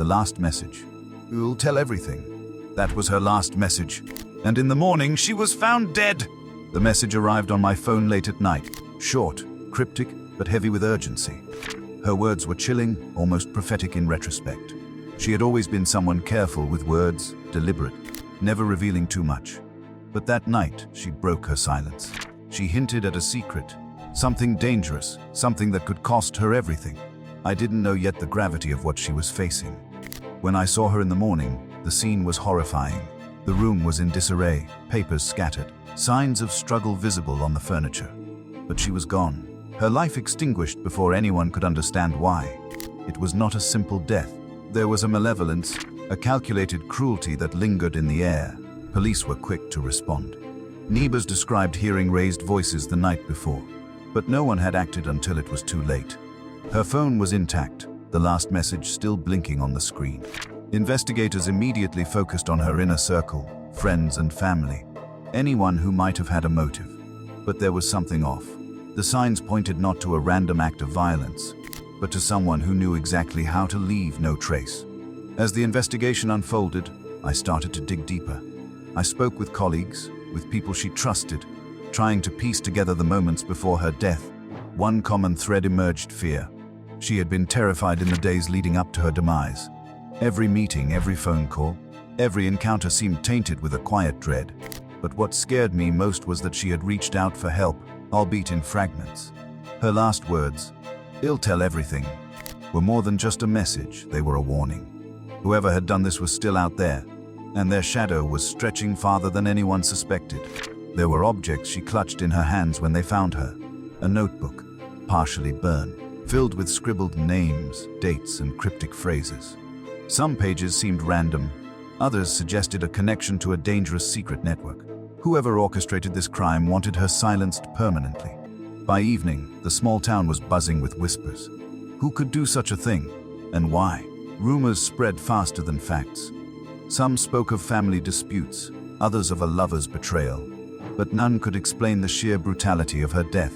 The last message. "You'll tell everything." That was her last message. And in the morning, she was found dead. The message arrived on my phone late at night. Short, cryptic, but heavy with urgency. Her words were chilling, almost prophetic in retrospect. She had always been someone careful with words, deliberate, never revealing too much. But that night, she broke her silence. She hinted at a secret, something dangerous, something that could cost her everything. I didn't know yet the gravity of what she was facing. When I saw her in the morning, the scene was horrifying. The room was in disarray, papers scattered, signs of struggle visible on the furniture. But she was gone, her life extinguished before anyone could understand why. It was not a simple death. There was a malevolence, a calculated cruelty that lingered in the air. Police were quick to respond. Neighbors described hearing raised voices the night before, but no one had acted until it was too late. Her phone was intact, the last message still blinking on the screen. Investigators immediately focused on her inner circle, friends and family, anyone who might have had a motive. But there was something off. The signs pointed not to a random act of violence, but to someone who knew exactly how to leave no trace. As the investigation unfolded, I started to dig deeper. I spoke with colleagues, with people she trusted, trying to piece together the moments before her death. One common thread emerged: fear. She had been terrified in the days leading up to her demise. Every meeting, every phone call, every encounter seemed tainted with a quiet dread. But what scared me most was that she had reached out for help, albeit in fragments. Her last words, "I'll tell everything," were more than just a message, they were a warning. Whoever had done this was still out there, and their shadow was stretching farther than anyone suspected. There were objects she clutched in her hands when they found her. A notebook, partially burned, filled with scribbled names, dates, and cryptic phrases. Some pages seemed random, others suggested a connection to a dangerous secret network. Whoever orchestrated this crime wanted her silenced permanently. By evening, the small town was buzzing with whispers. Who could do such a thing, and why? Rumors spread faster than facts. Some spoke of family disputes, others of a lover's betrayal, but none could explain the sheer brutality of her death.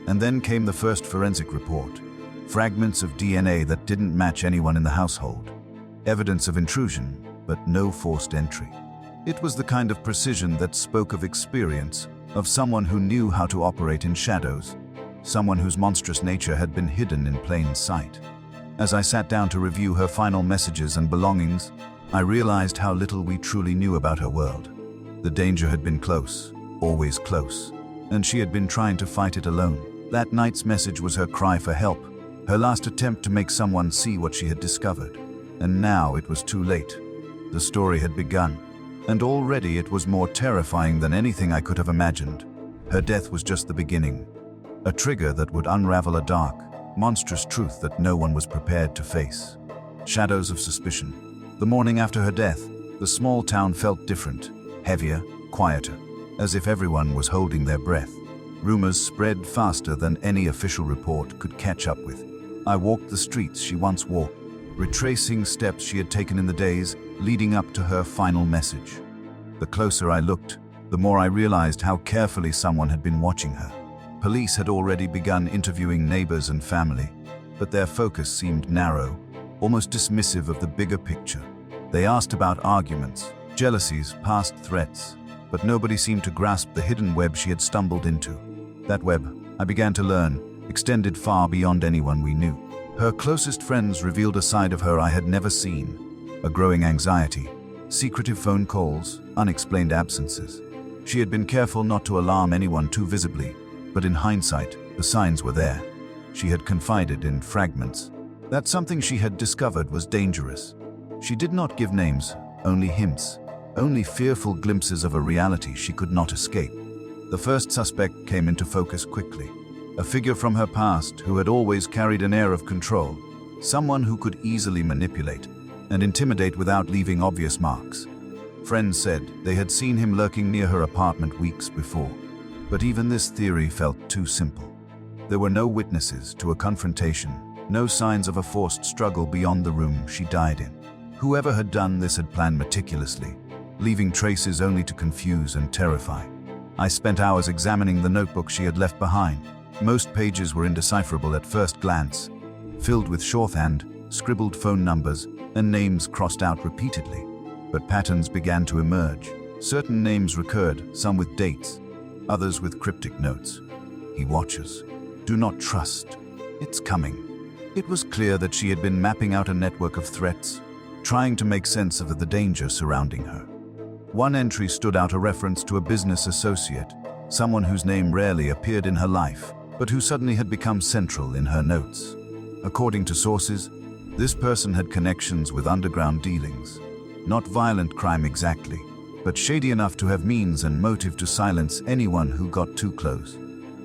And then came the first forensic report. Fragments of DNA that didn't match anyone in the household. Evidence of intrusion, but no forced entry. It was the kind of precision that spoke of experience, of someone who knew how to operate in shadows, someone whose monstrous nature had been hidden in plain sight. As I sat down to review her final messages and belongings, I realized how little we truly knew about her world. The danger had been close, always close, and she had been trying to fight it alone. That night's message was her cry for help, her last attempt to make someone see what she had discovered. And now it was too late. The story had begun, and already it was more terrifying than anything I could have imagined. Her death was just the beginning, a trigger that would unravel a dark, monstrous truth that no one was prepared to face. Shadows of suspicion. The morning after her death, the small town felt different, heavier, quieter, as if everyone was holding their breath. Rumors spread faster than any official report could catch up with. I walked the streets she once walked, retracing steps she had taken in the days leading up to her final message. The closer I looked, the more I realized how carefully someone had been watching her. Police had already begun interviewing neighbors and family, but their focus seemed narrow, almost dismissive of the bigger picture. They asked about arguments, jealousies, past threats, but nobody seemed to grasp the hidden web she had stumbled into. That web, I began to learn, extended far beyond anyone we knew. Her closest friends revealed a side of her I had never seen. A growing anxiety, secretive phone calls, unexplained absences. She had been careful not to alarm anyone too visibly, but in hindsight, the signs were there. She had confided in fragments that something she had discovered was dangerous. She did not give names, only hints, only fearful glimpses of a reality she could not escape. The first suspect came into focus quickly. A figure from her past who had always carried an air of control, someone who could easily manipulate and intimidate without leaving obvious marks. Friends said they had seen him lurking near her apartment weeks before, but even this theory felt too simple. There were no witnesses to a confrontation, no signs of a forced struggle beyond the room she died in. Whoever had done this had planned meticulously, leaving traces only to confuse and terrify. I spent hours examining the notebook she had left behind. Most pages were indecipherable at first glance, filled with shorthand, scribbled phone numbers, and names crossed out repeatedly. But patterns began to emerge. Certain names recurred, some with dates, others with cryptic notes. He watches. Do not trust. It's coming. It was clear that she had been mapping out a network of threats, trying to make sense of the danger surrounding her. One entry stood out, a reference to a business associate, someone whose name rarely appeared in her life, but who suddenly had become central in her notes. According to sources, this person had connections with underground dealings. Not violent crime exactly, but shady enough to have means and motive to silence anyone who got too close.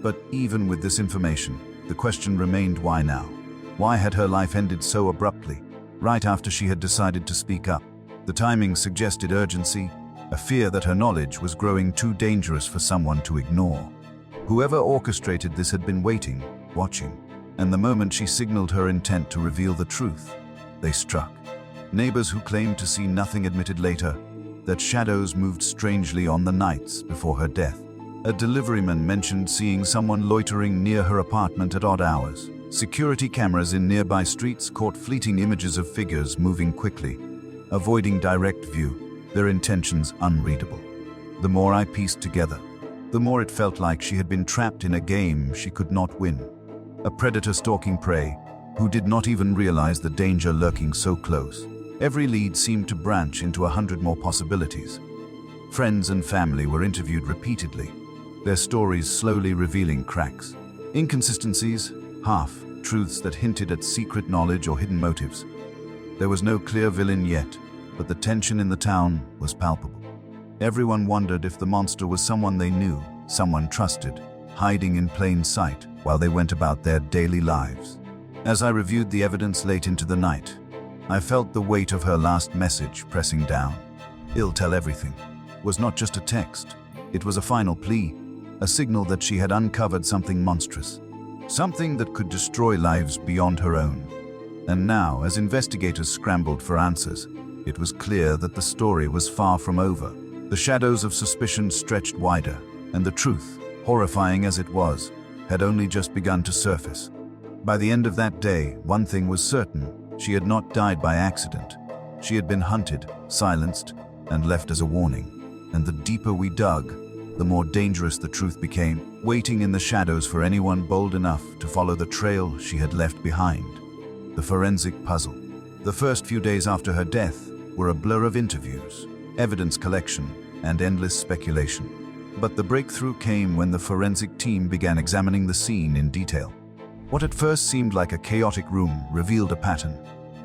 But even with this information, the question remained, why now? Why had her life ended so abruptly, right after she had decided to speak up? The timing suggested urgency, a fear that her knowledge was growing too dangerous for someone to ignore. Whoever orchestrated this had been waiting, watching, and the moment she signaled her intent to reveal the truth, they struck. Neighbors who claimed to see nothing admitted later that shadows moved strangely on the nights before her death. A deliveryman mentioned seeing someone loitering near her apartment at odd hours. Security cameras in nearby streets caught fleeting images of figures moving quickly, avoiding direct view, their intentions unreadable. The more I pieced together, the more it felt like she had been trapped in a game she could not win. A predator stalking prey who did not even realize the danger lurking so close. Every lead seemed to branch into 100 more possibilities. Friends and family were interviewed repeatedly, their stories slowly revealing cracks, inconsistencies, half-truths that hinted at secret knowledge or hidden motives. There was no clear villain yet, but the tension in the town was palpable. Everyone wondered if the monster was someone they knew, someone trusted, hiding in plain sight while they went about their daily lives. As I reviewed the evidence late into the night, I felt the weight of her last message pressing down. "I'll tell everything" was not just a text. It was a final plea, a signal that she had uncovered something monstrous, something that could destroy lives beyond her own. And now, as investigators scrambled for answers, it was clear that the story was far from over. The shadows of suspicion stretched wider, and the truth, horrifying as it was, had only just begun to surface. By the end of that day, one thing was certain: she had not died by accident. She had been hunted, silenced, and left as a warning. And the deeper we dug, the more dangerous the truth became, waiting in the shadows for anyone bold enough to follow the trail she had left behind. The forensic puzzle. The first few days after her death were a blur of interviews, evidence collection, and endless speculation. But the breakthrough came when the forensic team began examining the scene in detail. What at first seemed like a chaotic room revealed a pattern.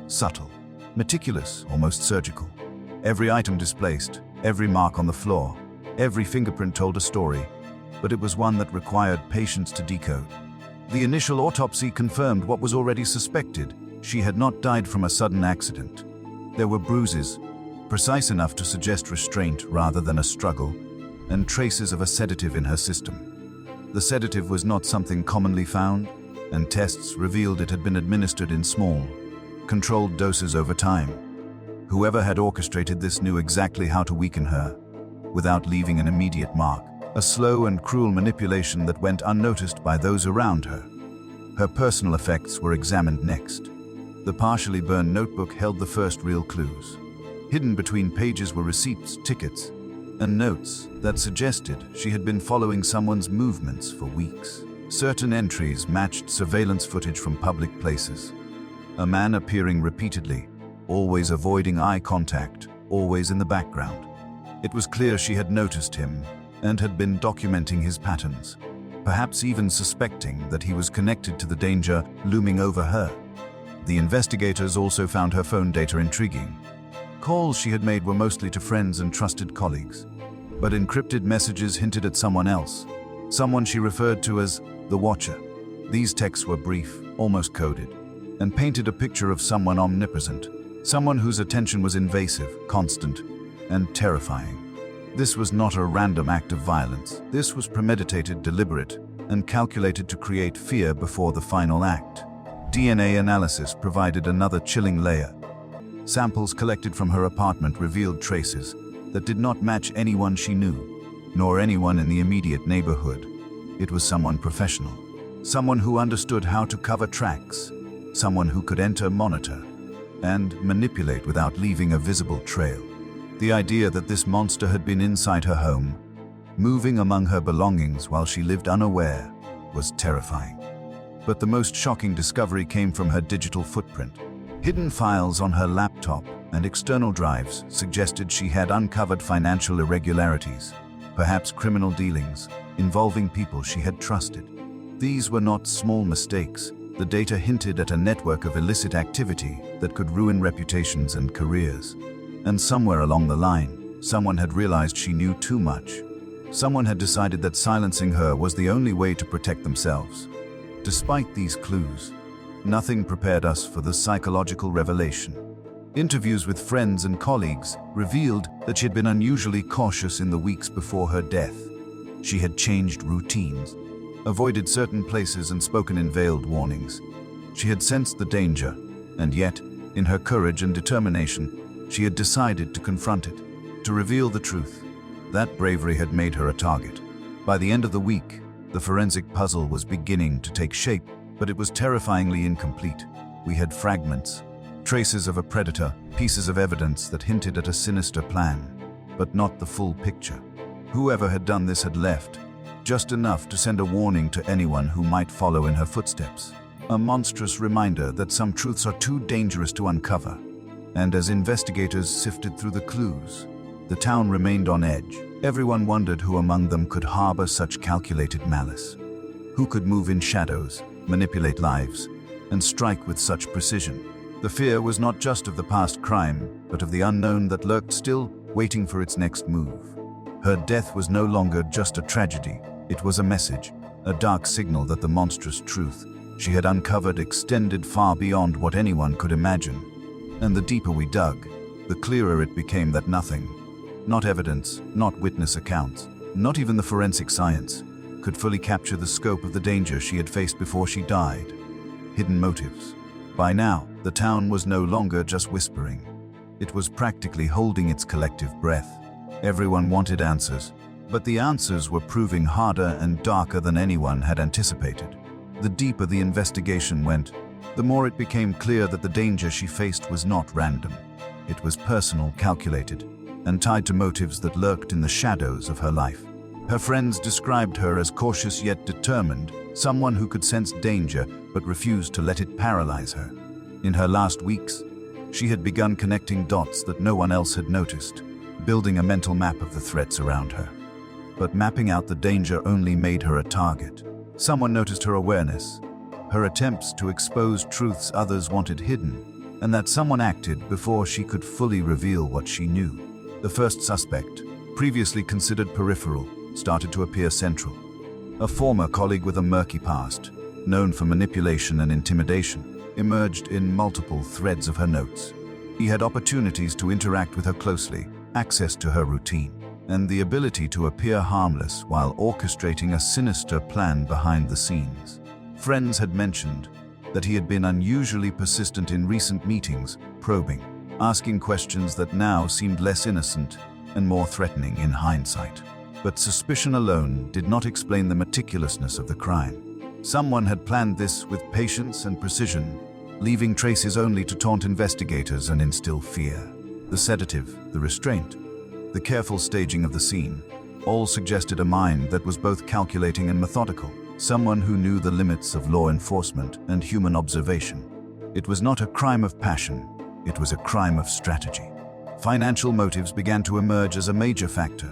Subtle, meticulous, almost surgical. Every item displaced, every mark on the floor, every fingerprint told a story, but it was one that required patience to decode. The initial autopsy confirmed what was already suspected. She had not died from a sudden accident. There were bruises, precise enough to suggest restraint rather than a struggle, and traces of a sedative in her system. The sedative was not something commonly found, and tests revealed it had been administered in small, controlled doses over time. Whoever had orchestrated this knew exactly how to weaken her, without leaving an immediate mark. A slow and cruel manipulation that went unnoticed by those around her. Her personal effects were examined next. The partially burned notebook held the first real clues. Hidden between pages were receipts, tickets, and notes that suggested she had been following someone's movements for weeks. Certain entries matched surveillance footage from public places. A man appearing repeatedly, always avoiding eye contact, always in the background. It was clear she had noticed him and had been documenting his patterns, perhaps even suspecting that he was connected to the danger looming over her. The investigators also found her phone data intriguing. Calls she had made were mostly to friends and trusted colleagues, but encrypted messages hinted at someone else, someone she referred to as the Watcher. These texts were brief, almost coded, and painted a picture of someone omnipresent, someone whose attention was invasive, constant, and terrifying. This was not a random act of violence. This was premeditated, deliberate, and calculated to create fear before the final act. DNA analysis provided another chilling layer. Samples collected from her apartment revealed traces that did not match anyone she knew, nor anyone in the immediate neighborhood. It was someone professional, someone who understood how to cover tracks, someone who could enter, monitor, and manipulate without leaving a visible trail. The idea that this monster had been inside her home, moving among her belongings while she lived unaware, was terrifying. But the most shocking discovery came from her digital footprint. Hidden files on her laptop and external drives suggested she had uncovered financial irregularities, perhaps criminal dealings, involving people she had trusted. These were not small mistakes. The data hinted at a network of illicit activity that could ruin reputations and careers. And somewhere along the line, someone had realized she knew too much. Someone had decided that silencing her was the only way to protect themselves. Despite these clues, nothing prepared us for the psychological revelation. Interviews with friends and colleagues revealed that she had been unusually cautious in the weeks before her death. She had changed routines, avoided certain places and spoken in veiled warnings. She had sensed the danger, and yet, in her courage and determination, she had decided to confront it, to reveal the truth. That bravery had made her a target. By the end of the week, the forensic puzzle was beginning to take shape, but it was terrifyingly incomplete. We had fragments, traces of a predator, pieces of evidence that hinted at a sinister plan, but not the full picture. Whoever had done this had left, just enough to send a warning to anyone who might follow in her footsteps. A monstrous reminder that some truths are too dangerous to uncover. And as investigators sifted through the clues, the town remained on edge. Everyone wondered who among them could harbor such calculated malice. Who could move in shadows, manipulate lives, and strike with such precision? The fear was not just of the past crime, but of the unknown that lurked still, waiting for its next move. Her death was no longer just a tragedy. It was a message, a dark signal that the monstrous truth she had uncovered extended far beyond what anyone could imagine. And the deeper we dug, the clearer it became that nothing, not evidence, not witness accounts, not even the forensic science, could fully capture the scope of the danger she had faced before she died. Hidden motives. By now, the town was no longer just whispering. It was practically holding its collective breath. Everyone wanted answers, but the answers were proving harder and darker than anyone had anticipated. The deeper the investigation went, the more it became clear that the danger she faced was not random. It was personal, calculated, and tied to motives that lurked in the shadows of her life. Her friends described her as cautious yet determined, someone who could sense danger but refused to let it paralyze her. In her last weeks, she had begun connecting dots that no one else had noticed, building a mental map of the threats around her. But mapping out the danger only made her a target. Someone noticed her awareness, her attempts to expose truths others wanted hidden, and that someone acted before she could fully reveal what she knew. The first suspect, previously considered peripheral, started to appear central. A former colleague with a murky past, known for manipulation and intimidation, emerged in multiple threads of her notes. He had opportunities to interact with her closely, access to her routine, and the ability to appear harmless while orchestrating a sinister plan behind the scenes. Friends had mentioned that he had been unusually persistent in recent meetings, probing, asking questions that now seemed less innocent and more threatening in hindsight. But suspicion alone did not explain the meticulousness of the crime. Someone had planned this with patience and precision, leaving traces only to taunt investigators and instill fear. The sedative, the restraint, the careful staging of the scene, all suggested a mind that was both calculating and methodical, someone who knew the limits of law enforcement and human observation. It was not a crime of passion, it was a crime of strategy. Financial motives began to emerge as a major factor.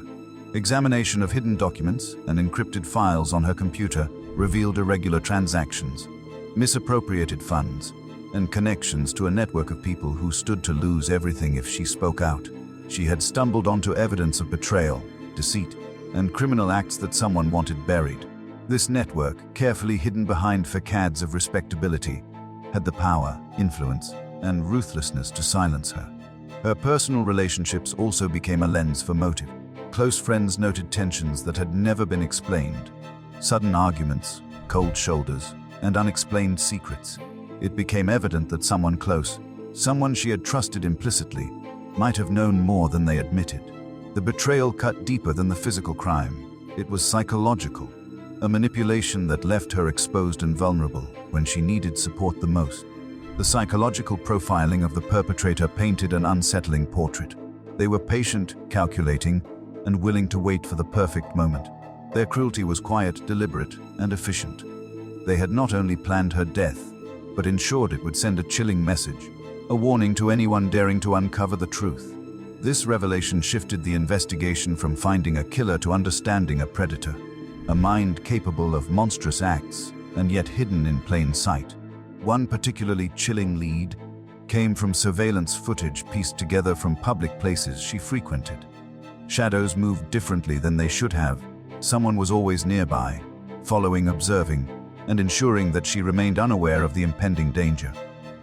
Examination of hidden documents and encrypted files on her computer revealed irregular transactions, misappropriated funds, and connections to a network of people who stood to lose everything if she spoke out. She had stumbled onto evidence of betrayal, deceit, and criminal acts that someone wanted buried. This network, carefully hidden behind facades of respectability, had the power, influence, and ruthlessness to silence her. Her personal relationships also became a lens for motive. Close friends noted tensions that had never been explained, sudden arguments, cold shoulders, and unexplained secrets. It became evident that someone close, someone she had trusted implicitly, might have known more than they admitted. The betrayal cut deeper than the physical crime. It was psychological, a manipulation that left her exposed and vulnerable when she needed support the most. The psychological profiling of the perpetrator painted an unsettling portrait. They were patient, calculating, and willing to wait for the perfect moment. Their cruelty was quiet, deliberate, and efficient. They had not only planned her death, but ensured it would send a chilling message, a warning to anyone daring to uncover the truth. This revelation shifted the investigation from finding a killer to understanding a predator, a mind capable of monstrous acts and yet hidden in plain sight. One particularly chilling lead came from surveillance footage pieced together from public places she frequented. Shadows moved differently than they should have. Someone was always nearby, following, observing, and ensuring that she remained unaware of the impending danger.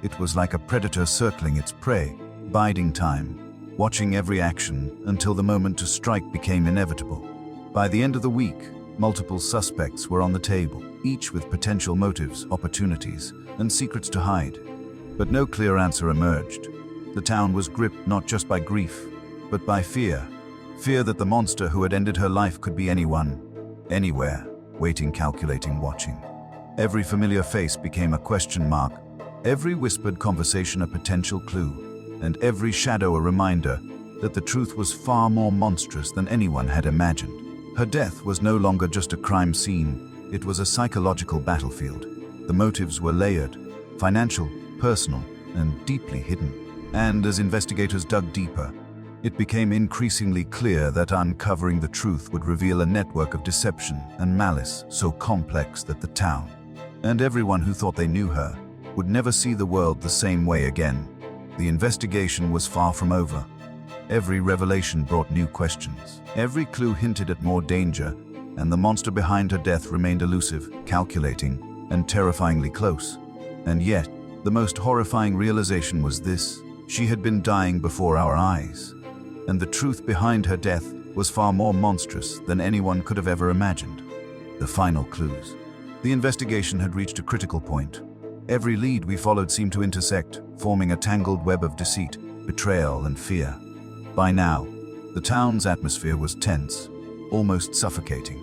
It was like a predator circling its prey, biding time, watching every action until the moment to strike became inevitable. By the end of the week, multiple suspects were on the table, each with potential motives, opportunities, and secrets to hide. But no clear answer emerged. The town was gripped not just by grief, but by fear. Fear that the monster who had ended her life could be anyone, anywhere, waiting, calculating, watching. Every familiar face became a question mark, every whispered conversation a potential clue, and every shadow a reminder that the truth was far more monstrous than anyone had imagined. Her death was no longer just a crime scene, it was a psychological battlefield. The motives were layered, financial, personal, and deeply hidden. And as investigators dug deeper, it became increasingly clear that uncovering the truth would reveal a network of deception and malice so complex that the town, and everyone who thought they knew her, would never see the world the same way again. The investigation was far from over. Every revelation brought new questions. Every clue hinted at more danger, and the monster behind her death remained elusive, calculating, and terrifyingly close. And yet, the most horrifying realization was this: she had been dying before our eyes. And the truth behind her death was far more monstrous than anyone could have ever imagined. The final clues. The investigation had reached a critical point. Every lead we followed seemed to intersect, forming a tangled web of deceit, betrayal, and fear. By now, the town's atmosphere was tense, almost suffocating.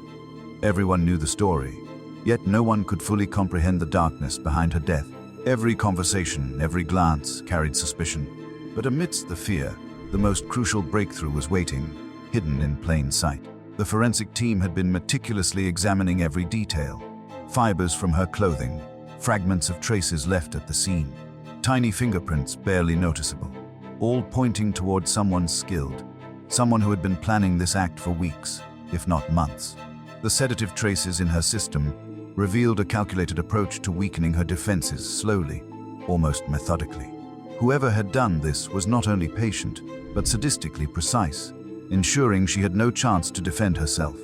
Everyone knew the story, yet no one could fully comprehend the darkness behind her death. Every conversation, every glance carried suspicion. But amidst the fear, the most crucial breakthrough was waiting, hidden in plain sight. The forensic team had been meticulously examining every detail. Fibers from her clothing, fragments of traces left at the scene, tiny fingerprints barely noticeable, all pointing toward someone skilled, someone who had been planning this act for weeks, if not months. The sedative traces in her system revealed a calculated approach to weakening her defenses slowly, almost methodically. Whoever had done this was not only patient, but sadistically precise, ensuring she had no chance to defend herself.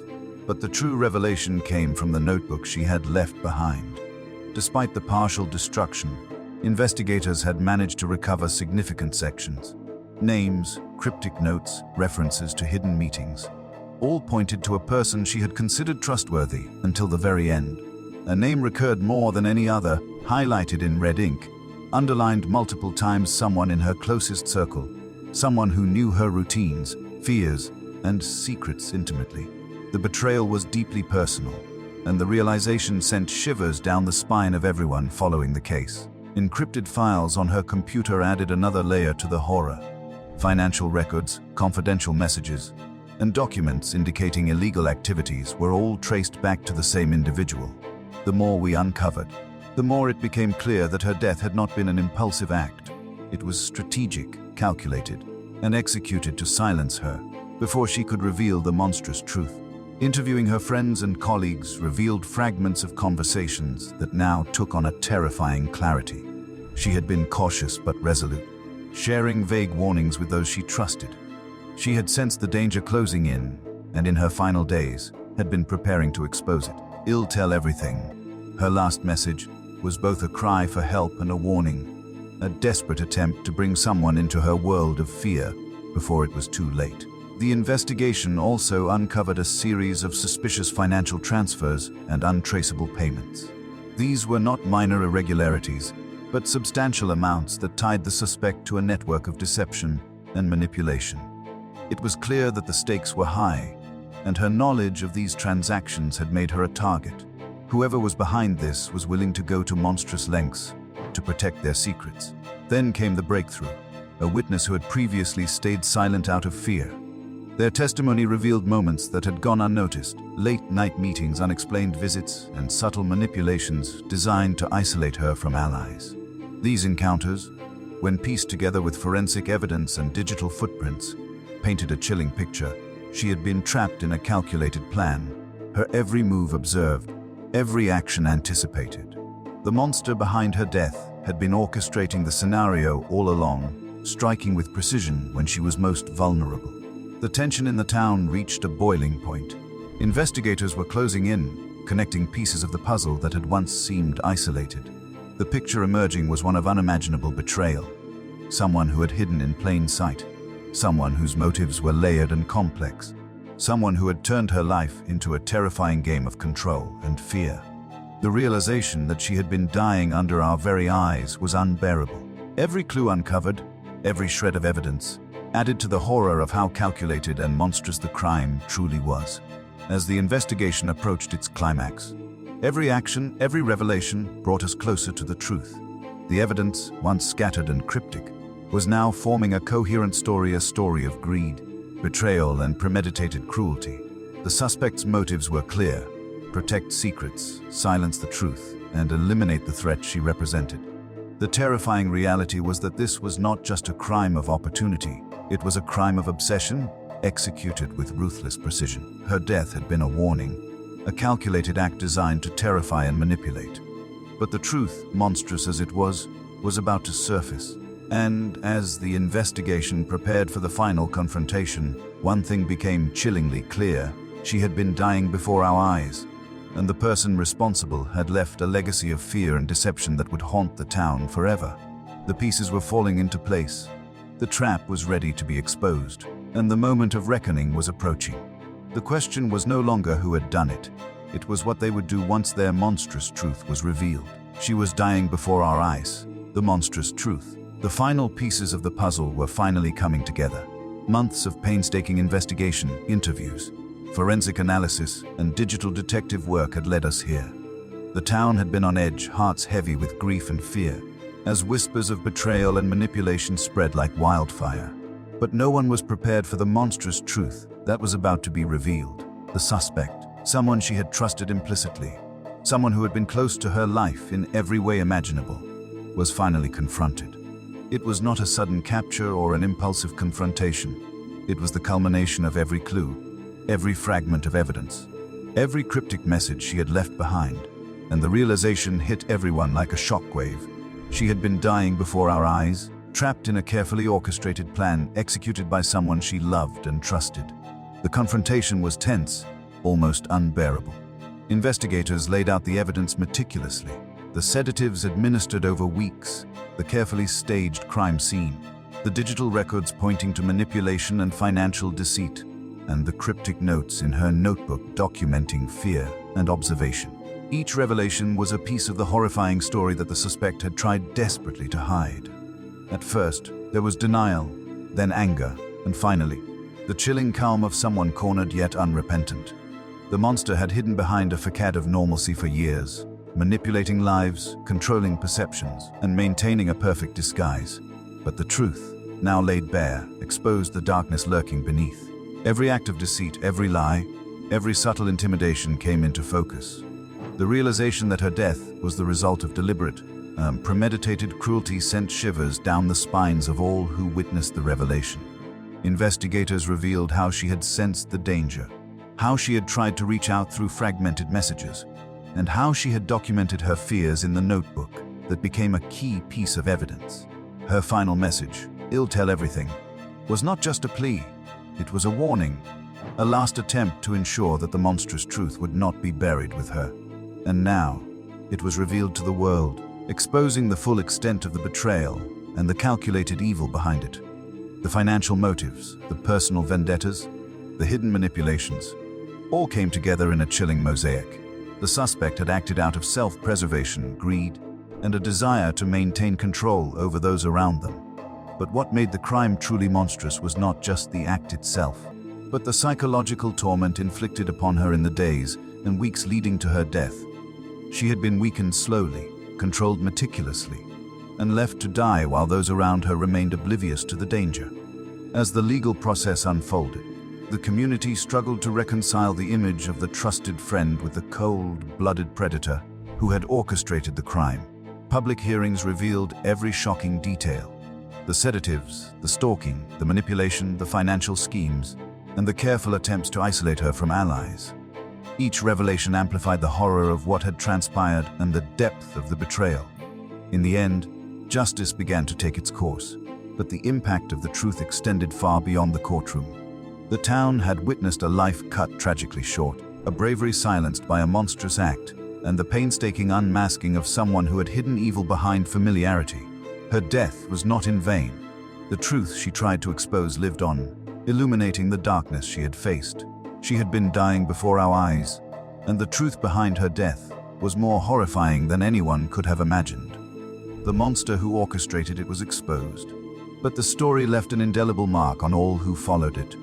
But the true revelation came from the notebook she had left behind. Despite the partial destruction, investigators had managed to recover significant sections. Names, cryptic notes, references to hidden meetings, all pointed to a person she had considered trustworthy until the very end. A name recurred more than any other, highlighted in red ink, underlined multiple times: someone in her closest circle, someone who knew her routines, fears, and secrets intimately. The betrayal was deeply personal, and the realization sent shivers down the spine of everyone following the case. Encrypted files on her computer added another layer to the horror. Financial records, confidential messages, and documents indicating illegal activities were all traced back to the same individual. The more we uncovered, the more it became clear that her death had not been an impulsive act. It was strategic, calculated, and executed to silence her before she could reveal the monstrous truth. Interviewing her friends and colleagues revealed fragments of conversations that now took on a terrifying clarity. She had been cautious but resolute, sharing vague warnings with those she trusted. She had sensed the danger closing in, and in her final days, had been preparing to expose it. "I'll tell everything." Her last message was both a cry for help and a warning, a desperate attempt to bring someone into her world of fear before it was too late. The investigation also uncovered a series of suspicious financial transfers and untraceable payments. These were not minor irregularities, but substantial amounts that tied the suspect to a network of deception and manipulation. It was clear that the stakes were high, and her knowledge of these transactions had made her a target. Whoever was behind this was willing to go to monstrous lengths, to protect their secrets. Then came the breakthrough, a witness who had previously stayed silent out of fear. Their testimony revealed moments that had gone unnoticed, late-night meetings, unexplained visits, and subtle manipulations designed to isolate her from allies. These encounters, when pieced together with forensic evidence and digital footprints, painted a chilling picture. She had been trapped in a calculated plan, her every move observed, every action anticipated. The monster behind her death had been orchestrating the scenario all along, striking with precision when she was most vulnerable. The tension in the town reached a boiling point. Investigators were closing in, connecting pieces of the puzzle that had once seemed isolated. The picture emerging was one of unimaginable betrayal. Someone who had hidden in plain sight. Someone whose motives were layered and complex. Someone who had turned her life into a terrifying game of control and fear. The realization that she had been dying under our very eyes was unbearable. Every clue uncovered, every shred of evidence, added to the horror of how calculated and monstrous the crime truly was. As the investigation approached its climax, every action, every revelation brought us closer to the truth. The evidence, once scattered and cryptic, was now forming a coherent story, a story of greed, betrayal, and premeditated cruelty. The suspect's motives were clear: protect secrets, silence the truth, and eliminate the threat she represented. The terrifying reality was that this was not just a crime of opportunity, it was a crime of obsession, executed with ruthless precision. Her death had been a warning, a calculated act designed to terrify and manipulate. But the truth, monstrous as it was about to surface. And as the investigation prepared for the final confrontation, one thing became chillingly clear: she had been dying before our eyes, and the person responsible had left a legacy of fear and deception that would haunt the town forever. The pieces were falling into place. The trap was ready to be exposed, and the moment of reckoning was approaching. The question was no longer who had done it. It was what they would do once their monstrous truth was revealed. She was dying before our eyes. The monstrous truth. The final pieces of the puzzle were finally coming together. Months of painstaking investigation, interviews, forensic analysis, and digital detective work had led us here. The town had been on edge, hearts heavy with grief and fear, as whispers of betrayal and manipulation spread like wildfire. But no one was prepared for the monstrous truth that was about to be revealed. The suspect, someone she had trusted implicitly, someone who had been close to her life in every way imaginable, was finally confronted. It was not a sudden capture or an impulsive confrontation. It was the culmination of every clue, every fragment of evidence, every cryptic message she had left behind, and the realization hit everyone like a shockwave. She had been dying before our eyes, trapped in a carefully orchestrated plan executed by someone she loved and trusted. The confrontation was tense, almost unbearable. Investigators laid out the evidence meticulously. The sedatives administered over weeks, the carefully staged crime scene, the digital records pointing to manipulation and financial deceit, and the cryptic notes in her notebook documenting fear and observation. Each revelation was a piece of the horrifying story that the suspect had tried desperately to hide. At first, there was denial, then anger, and finally, the chilling calm of someone cornered yet unrepentant. The monster had hidden behind a facade of normalcy for years, manipulating lives, controlling perceptions, and maintaining a perfect disguise. But the truth, now laid bare, exposed the darkness lurking beneath. Every act of deceit, every lie, every subtle intimidation came into focus. The realization that her death was the result of deliberate, premeditated cruelty sent shivers down the spines of all who witnessed the revelation. Investigators revealed how she had sensed the danger, how she had tried to reach out through fragmented messages, and how she had documented her fears in the notebook that became a key piece of evidence. Her final message, "I'll tell everything," was not just a plea, it was a warning, a last attempt to ensure that the monstrous truth would not be buried with her. And now, it was revealed to the world, exposing the full extent of the betrayal and the calculated evil behind it. The financial motives, the personal vendettas, the hidden manipulations, all came together in a chilling mosaic. The suspect had acted out of self-preservation, greed, and a desire to maintain control over those around them. But what made the crime truly monstrous was not just the act itself, but the psychological torment inflicted upon her in the days and weeks leading to her death. She had been weakened slowly, controlled meticulously, and left to die while those around her remained oblivious to the danger. As the legal process unfolded, the community struggled to reconcile the image of the trusted friend with the cold-blooded predator who had orchestrated the crime. Public hearings revealed every shocking detail: the sedatives, the stalking, the manipulation, the financial schemes, and the careful attempts to isolate her from allies. Each revelation amplified the horror of what had transpired and the depth of the betrayal. In the end, justice began to take its course, but the impact of the truth extended far beyond the courtroom. The town had witnessed a life cut tragically short, a bravery silenced by a monstrous act, and the painstaking unmasking of someone who had hidden evil behind familiarity. Her death was not in vain. The truth she tried to expose lived on, illuminating the darkness she had faced. She had been dying before our eyes, and the truth behind her death was more horrifying than anyone could have imagined. The monster who orchestrated it was exposed, but the story left an indelible mark on all who followed it.